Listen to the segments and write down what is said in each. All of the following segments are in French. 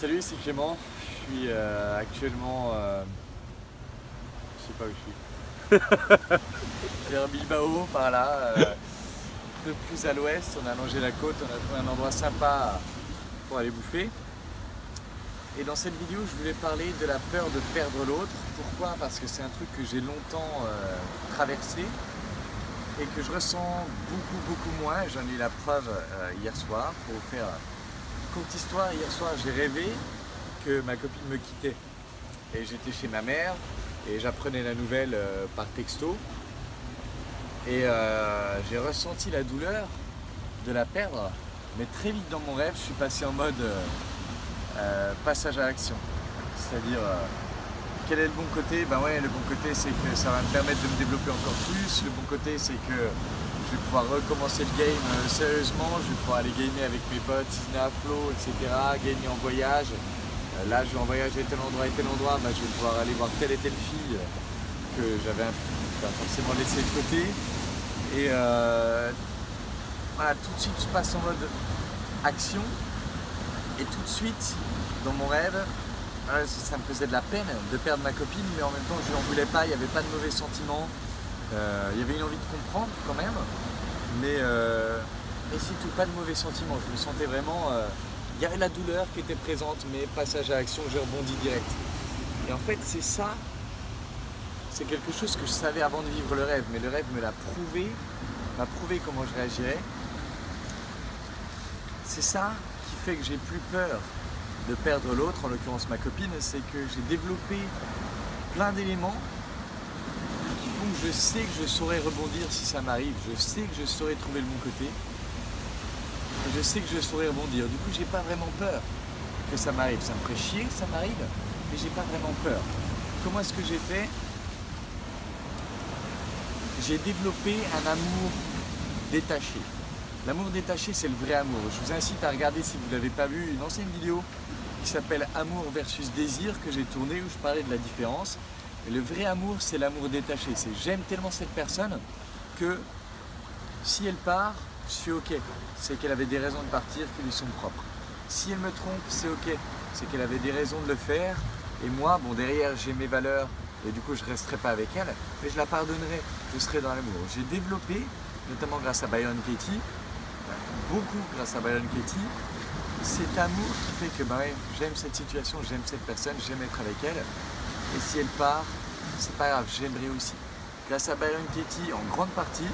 Salut, c'est Clément. Je suis actuellement, je sais pas où je suis. Vers Bilbao, par là, un peu plus à l'ouest. On a longé la côte, on a trouvé un endroit sympa pour aller bouffer. Et dans cette vidéo, je voulais parler de la peur de perdre l'autre. Pourquoi? Parce que c'est un truc que j'ai longtemps traversé et que je ressens beaucoup moins. J'en ai eu la preuve hier soir. Pour vous faire une courte histoire, hier soir j'ai rêvé que ma copine me quittait. Et j'étais chez ma mère et j'apprenais la nouvelle par texto. Et j'ai ressenti la douleur de la perdre. Mais très vite dans mon rêve, je suis passé en mode passage à l'action. C'est-à-dire, quel est le bon côté? Ben ouais, le bon côté c'est que ça va me permettre de me développer encore plus. Le bon côté c'est que je vais pouvoir recommencer le game sérieusement. Je vais pouvoir aller gamer avec mes potes, Sina, Flo, etc. Gagner en voyage. Là je vais en voyage à tel endroit, ben, je vais pouvoir aller voir telle et telle fille que j'avais pas forcément laissé de côté. Et voilà, tout de suite je passe en mode action. Et tout de suite, dans mon rêve, ça me faisait de la peine de perdre ma copine, mais en même temps je n'en voulais pas, il n'y avait pas de mauvais sentiments. Il y avait une envie de comprendre quand même, mais c'est tout, pas de mauvais sentiments. Je me sentais vraiment... il y avait la douleur qui était présente, mais passage à l'action, j'ai rebondi direct. Et en fait, c'est ça, c'est quelque chose que je savais avant de vivre le rêve, mais le rêve me l'a prouvé comment je réagirais. C'est ça qui fait que j'ai plus peur de perdre l'autre, en l'occurrence ma copine, c'est que j'ai développé plein d'éléments qui font que je sais que je saurais rebondir si ça m'arrive, je sais que je saurais trouver le bon côté, et je sais que je saurais rebondir. Du coup, j'ai pas vraiment peur que ça m'arrive. Ça me ferait chier que ça m'arrive, mais j'ai pas vraiment peur. Comment est-ce que j'ai fait? J'ai développé un amour détaché. L'amour détaché, c'est le vrai amour. Je vous incite à regarder, si vous ne l'avez pas vu, une ancienne vidéo qui s'appelle Amour versus désir, que j'ai tournée, où je parlais de la différence. Et le vrai amour, c'est l'amour détaché. C'est j'aime tellement cette personne que si elle part, je suis ok. C'est qu'elle avait des raisons de partir qui lui sont propres. Si elle me trompe, c'est ok. C'est qu'elle avait des raisons de le faire. Et moi, bon, derrière, j'ai mes valeurs. Et du coup, je ne resterai pas avec elle. Mais je la pardonnerai. Je serai dans l'amour. J'ai développé, notamment grâce à Byron Katie, beaucoup grâce à Byron Katie, cet amour qui fait que bah ouais, j'aime cette situation, j'aime cette personne, j'aime être avec elle. Et si elle part, c'est pas grave, j'aimerais aussi. Grâce à Byron Katie en grande partie,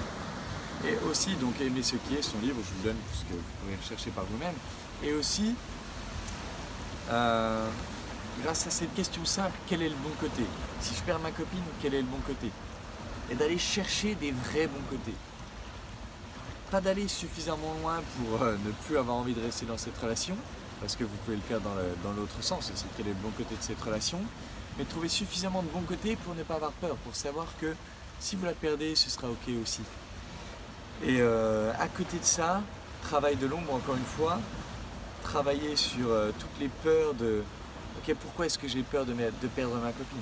et aussi donc Aimer ce qui est, son livre, je vous le donne puisque vous pourrez rechercher par vous-même. Et aussi, grâce à cette question simple, quel est le bon côté? Si je perds ma copine, quel est le bon côté? Et d'aller chercher des vrais bons côtés. Pas d'aller suffisamment loin pour ne plus avoir envie de rester dans cette relation, parce que vous pouvez le faire dans l'autre sens, c'est quel est le bon côté de cette relation, mais trouver suffisamment de bons côtés pour ne pas avoir peur, pour savoir que si vous la perdez, ce sera ok aussi. Et à côté de ça, travail de l'ombre encore une fois, travailler sur toutes les peurs de ok, pourquoi est-ce que j'ai peur de perdre ma copine?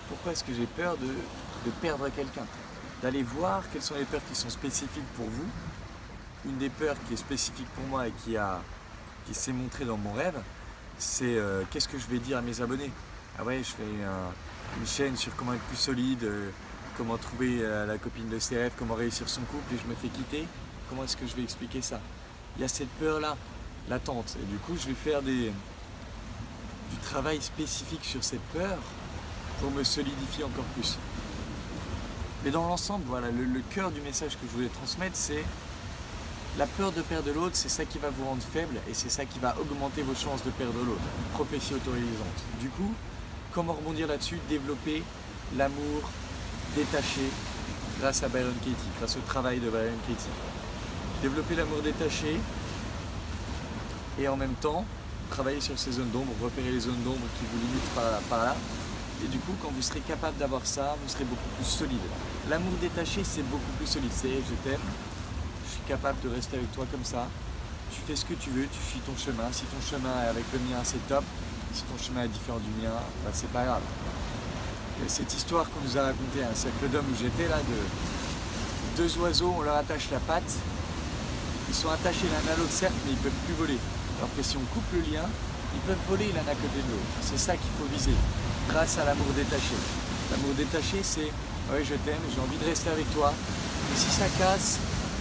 Pourquoi est-ce que j'ai peur de perdre quelqu'un? D'aller voir quelles sont les peurs qui sont spécifiques pour vous. Une des peurs qui est spécifique pour moi et qui s'est montrée dans mon rêve, c'est qu'est-ce que je vais dire à mes abonnés? Ah ouais, je fais une chaîne sur comment être plus solide, comment trouver la copine de ses rêves, comment réussir son couple et je me fais quitter. Comment est-ce que je vais expliquer ça? Il y a cette peur-là, latente. Et du coup, je vais faire du travail spécifique sur cette peur pour me solidifier encore plus. Mais dans l'ensemble, voilà, le cœur du message que je voulais transmettre, c'est la peur de perdre l'autre, c'est ça qui va vous rendre faible et c'est ça qui va augmenter vos chances de perdre l'autre. Prophétie autorisante. Du coup, comment rebondir là-dessus? Développer l'amour détaché grâce à Byron Katie, grâce au travail de Byron Katie. Développer l'amour détaché et en même temps, travailler sur ces zones d'ombre, repérer les zones d'ombre qui vous limitent par là. Et du coup, quand vous serez capable d'avoir ça, vous serez beaucoup plus solide. L'amour détaché, c'est beaucoup plus solide. C'est je t'aime, je suis capable de rester avec toi comme ça. Tu fais ce que tu veux, tu suis ton chemin. Si ton chemin est avec le mien, c'est top. Si ton chemin est différent du mien, bah, c'est pas grave. Et cette histoire qu'on nous a racontée à un cercle d'hommes où j'étais là, de deux oiseaux, on leur attache la patte. Ils sont attachés l'un à l'autre certes, mais ils ne peuvent plus voler. Alors que si on coupe le lien, ils peuvent voler l'un à côté de l'autre. C'est ça qu'il faut viser, grâce à l'amour détaché. L'amour détaché, c'est « ouais, je t'aime, j'ai envie de rester avec toi, mais si ça casse,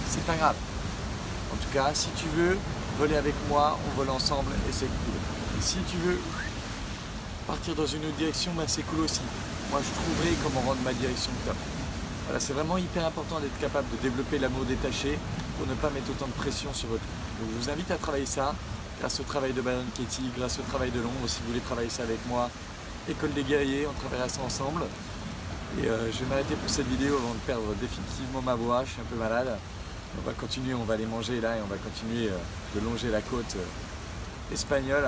c'est pas grave. En tout cas, si tu veux voler avec moi, on vole ensemble et c'est cool. Et si tu veux partir dans une autre direction, ben c'est cool aussi. Moi, je trouverai comment rendre ma direction top. » Voilà, c'est vraiment hyper important d'être capable de développer l'amour détaché pour ne pas mettre autant de pression sur votre vie. Donc, je vous invite à travailler ça grâce au travail de Byron Katie, grâce au travail de Londres. Si vous voulez travailler ça avec moi, École des guerriers, on travaillera ça ensemble. Et je vais m'arrêter pour cette vidéo avant de perdre définitivement ma voix, je suis un peu malade. On va continuer, on va aller manger là et on va continuer de longer la côte espagnole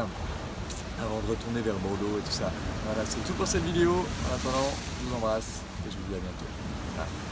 avant de retourner vers Bordeaux et tout ça. Voilà, c'est tout pour cette vidéo. En attendant, je vous embrasse et je vous dis à bientôt. Bye.